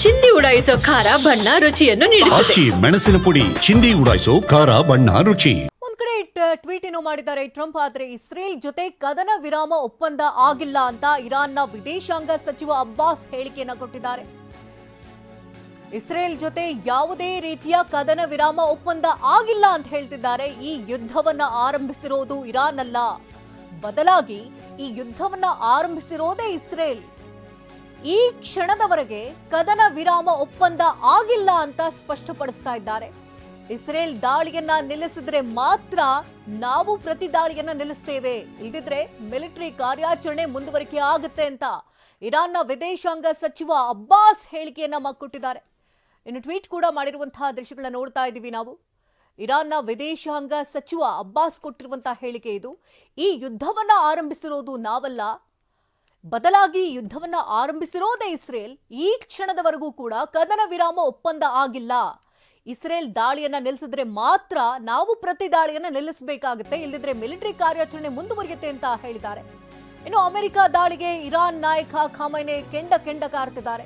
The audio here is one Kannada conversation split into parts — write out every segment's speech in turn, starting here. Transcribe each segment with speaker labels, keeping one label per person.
Speaker 1: ಚಿಂದಿ ಉಡಾಯಿಸೋ ಖಾರ ಬಣ್ಣ ರುಚಿಯನ್ನು ನೀಡುತ್ತದೆ.
Speaker 2: ಮೆಣಸಿನ ಪುಡಿ ಚಿಂದಿ ಉಡಾಯಿಸೋ ಖಾರ ಬಣ್ಣ ರುಚಿ.
Speaker 3: ಒಂದ್ ಕಡೆ ಟ್ವೀಟ್ ಏನು ಮಾಡಿದ್ದಾರೆ ಟ್ರಂಪ್, ಆದ್ರೆ ಇಸ್ರೇಲ್ ಜೊತೆ ಕದನ ವಿರಾಮ ಒಪ್ಪಂದ ಆಗಿಲ್ಲ ಅಂತ ಇರಾನ್ನ ವಿದೇಶಾಂಗ ಸಚಿವ ಅಬ್ಬಾಸ್ ಹೇಳಿಕೆಯನ್ನ ಕೊಟ್ಟಿದ್ದಾರೆ. ಇಸ್ರೇಲ್ ಜೊತೆ ಯಾವುದೇ ರೀತಿಯ ಕದನ ವಿರಾಮ ಒಪ್ಪಂದ ಆಗಿಲ್ಲ ಅಂತ ಹೇಳ್ತಿದ್ದಾರೆ. ಈ ಯುದ್ಧವನ್ನ ಆರಂಭಿಸಿರೋದು ಇರಾನ್ ಅಲ್ಲ, ಬದಲಾಗಿ ಈ ಯುದ್ಧವನ್ನ ಆರಂಭಿಸಿರೋದೇ ಇಸ್ರೇಲ್. ಈ ಕ್ಷಣದವರೆಗೆ ಕದನ ವಿರಾಮ ಒಪ್ಪಂದ ಆಗಿಲ್ಲ ಅಂತ ಸ್ಪಷ್ಟಪಡಿಸ್ತಾ ಇದ್ದಾರೆ. ಇಸ್ರೇಲ್ ದಾಳಿಯನ್ನ ನಿಲ್ಲಿಸಿದ್ರೆ ಮಾತ್ರ ನಾವು ಪ್ರತಿ ದಾಳಿಯನ್ನ ನಿಲ್ಲಿಸ್ತೇವೆ, ಇಲ್ದಿದ್ರೆ ಮಿಲಿಟರಿ ಕಾರ್ಯಾಚರಣೆ ಮುಂದುವರಿಕೆ ಆಗುತ್ತೆ ಅಂತ ಇರಾನ್ನ ವಿದೇಶಾಂಗ ಸಚಿವ ಅಬ್ಬಾಸ್ ಹೇಳಿಕೆಯನ್ನ ಕೊಟ್ಟಿದ್ದಾರೆ. ಇನ್ನು ಟ್ವೀಟ್ ಕೂಡ ಮಾಡಿರುವಂತಹ ದೃಶ್ಯಗಳನ್ನ ನೋಡ್ತಾ ಇದ್ದೀವಿ ನಾವು. ಇರಾನ್ನ ವಿದೇಶಾಂಗ ಸಚಿವ ಅಬ್ಬಾಸ್ ಕೊಟ್ಟಿರುವಂತಹ ಹೇಳಿಕೆ ಇದು. ಈ ಯುದ್ಧವನ್ನ ಆರಂಭಿಸಿರೋದು ನಾವಲ್ಲ, ಬದಲಾಗಿ ಯುದ್ಧವನ್ನ ಆರಂಭಿಸಿರೋದೇ ಇಸ್ರೇಲ್. ಈ ಕ್ಷಣದವರೆಗೂ ಕೂಡ ಕದನ ವಿರಾಮ ಒಪ್ಪಂದ ಆಗಿಲ್ಲ. ಇಸ್ರೇಲ್ ದಾಳಿಯನ್ನ ನಿಲ್ಲಿಸಿದ್ರೆ ಮಾತ್ರ ನಾವು ಪ್ರತಿ ದಾಳಿಯನ್ನ ನಿಲ್ಲಿಸಬೇಕಾಗುತ್ತೆ, ಇಲ್ಲದಿದ್ರೆ ಮಿಲಿಟರಿ ಕಾರ್ಯಾಚರಣೆ ಮುಂದುವರಿಯುತ್ತೆ ಅಂತ ಹೇಳಿದ್ದಾರೆ. ಇನ್ನು ಅಮೆರಿಕ ದಾಳಿಗೆ ಇರಾನ್ ನಾಯಕ ಖಾಮೈನಿ ಕೆಂಡ ಕಾರ್ತಿದ್ದಾರೆ.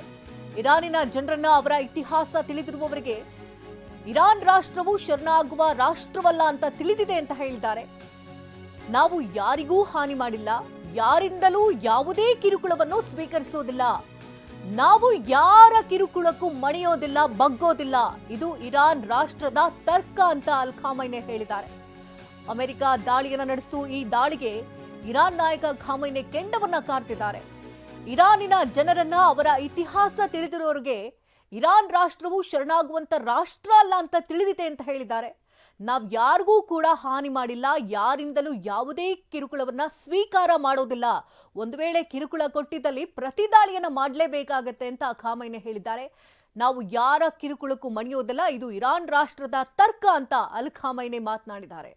Speaker 3: ಇರಾನಿನ ಜನರನ್ನ ಅವರ ಇತಿಹಾಸ ತಿಳಿದಿರುವವರಿಗೆ ಇರಾನ್ ರಾಷ್ಟ್ರವು ಶರಣಾಗುವ ರಾಷ್ಟ್ರವಲ್ಲ ಅಂತ ತಿಳಿದಿದೆ ಅಂತ ಹೇಳಿದ್ದಾರೆ. ನಾವು ಯಾರಿಗೂ ಹಾನಿ ಮಾಡಿಲ್ಲ, ಯಾರಿಂದಲೂ ಯಾವುದೇ ಕಿರುಕುಳವನ್ನು ಸ್ವೀಕರಿಸೋದಿಲ್ಲ, ನಾವು ಯಾರ ಕಿರುಕುಳಕ್ಕೂ ಮಣಿಯೋದಿಲ್ಲ, ಬಗ್ಗೋದಿಲ್ಲ. ಇದು ಇರಾನ್ ರಾಷ್ಟ್ರದ ತರ್ಕ ಅಂತ ಅಲ್ ಖಾಮೈನಿ ಹೇಳಿದ್ದಾರೆ. ಅಮೆರಿಕ ದಾಳಿಯನ್ನ ನಡೆಸಿತು. ಈ ದಾಳಿಗೆ ಇರಾನ್ ನಾಯಕ ಖಾಮೈನಿ ಕೆಂಡವನ್ನ ಕಾರ್ತಿದ್ದಾರೆ. ಇರಾನಿನ ಜನರನ್ನ ಅವರ ಇತಿಹಾಸ ತಿಳಿದಿರೋರಿಗೆ ಇರಾನ್ ರಾಷ್ಟ್ರವು ಶರಣಾಗುವಂತ ರಾಷ್ಟ್ರ ಅಲ್ಲ ಅಂತ ತಿಳಿದಿದೆ ಅಂತ ಹೇಳಿದ್ದಾರೆ. ನಾವ್ ಯಾರಿಗೂ ಕೂಡ ಹಾನಿ ಮಾಡಿಲ್ಲ, ಯಾರಿಂದಲೂ ಯಾವುದೇ ಕಿರುಕುಳವನ್ನ ಸ್ವೀಕಾರ ಮಾಡೋದಿಲ್ಲ. ಒಂದು ವೇಳೆ ಕಿರುಕುಳ ಕೊಟ್ಟಿದ್ದಲ್ಲಿ ಪ್ರತಿ ದಾಳಿಯನ್ನ ಮಾಡಲೇಬೇಕಾಗತ್ತೆ ಅಂತ ಖಾಮೈನಿ ಹೇಳಿದ್ದಾರೆ. ನಾವು ಯಾರ ಕಿರುಕುಳಕ್ಕೂ ಮಣಿಯೋದಿಲ್ಲ, ಇದು ಇರಾನ್ ರಾಷ್ಟ್ರದ ತರ್ಕ ಅಂತ ಅಲ್ ಖಾಮೈನಿ ಮಾತನಾಡಿದ್ದಾರೆ.